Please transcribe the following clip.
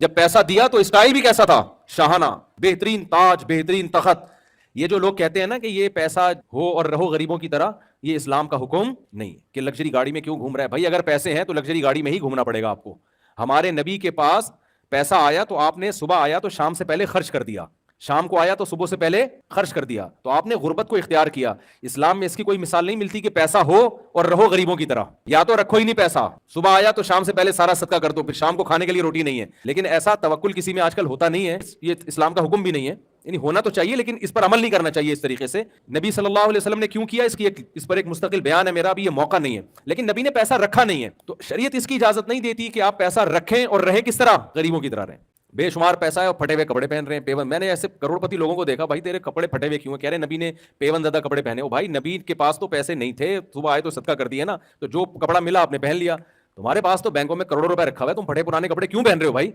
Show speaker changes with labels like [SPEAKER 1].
[SPEAKER 1] جب پیسہ دیا تو اسٹائل بھی کیسا تھا؟ شاہانہ، بہترین تاج، بہترین تخت. یہ جو لوگ کہتے ہیں نا کہ یہ پیسہ ہو اور رہو غریبوں کی طرح، یہ اسلام کا حکم نہیں کہ لگژری گاڑی میں کیوں گھوم رہا ہے. بھائی اگر پیسے ہیں تو لگژری گاڑی میں ہی گھومنا پڑے گا آپ کو. ہمارے نبی کے پاس پیسہ آیا تو آپ نے صبح آیا تو شام سے پہلے خرچ کر دیا، شام کو آیا تو صبح سے پہلے خرچ کر دیا، تو آپ نے غربت کو اختیار کیا. اسلام میں اس کی کوئی مثال نہیں ملتی کہ پیسہ ہو اور رہو غریبوں کی طرح. یا تو رکھو ہی نہیں پیسہ، صبح آیا تو شام سے پہلے سارا صدقہ کر دو، پھر شام کو کھانے کے لیے روٹی نہیں ہے. لیکن ایسا توکل کسی میں آج کل ہوتا نہیں ہے، یہ اسلام کا حکم بھی نہیں ہے. یعنی ہونا تو چاہیے لیکن اس پر عمل نہیں کرنا چاہیے اس طریقے سے. نبی صلی اللہ علیہ وسلم نے کیوں کیا، اس پر ایک مستقل بیان ہے میرا، ابھی یہ موقع نہیں ہے. لیکن نبی نے پیسہ رکھا نہیں ہے، تو شریعت اس کی اجازت نہیں دیتی کہ آپ پیسہ رکھیں اور رہیں کس طرح؟ غریبوں کی طرح رہیں. بے شمار پیسہ ہے اور پھٹے ہوئے کپڑے پہن رہے ہیں، پیون. میں نے ایسے کروڑ پتی لوگوں کو دیکھا، بھائی تیرے کپڑے پھٹے ہوئے کیوں ہیں؟ کہہ رہے نبی نے پیون زدہ کپڑے پہنے. ہو بھائی، نبی کے پاس تو پیسے نہیں تھے، صبح آئے تو صدقہ کر دیا نا، تو جو کپڑا ملا آپ نے پہن لیا. تمہارے پاس تو بینکوں میں کروڑوں روپے رکھا ہوا ہے، تم پھٹے پرانے کپڑے کیوں پہن رہے ہو بھائی؟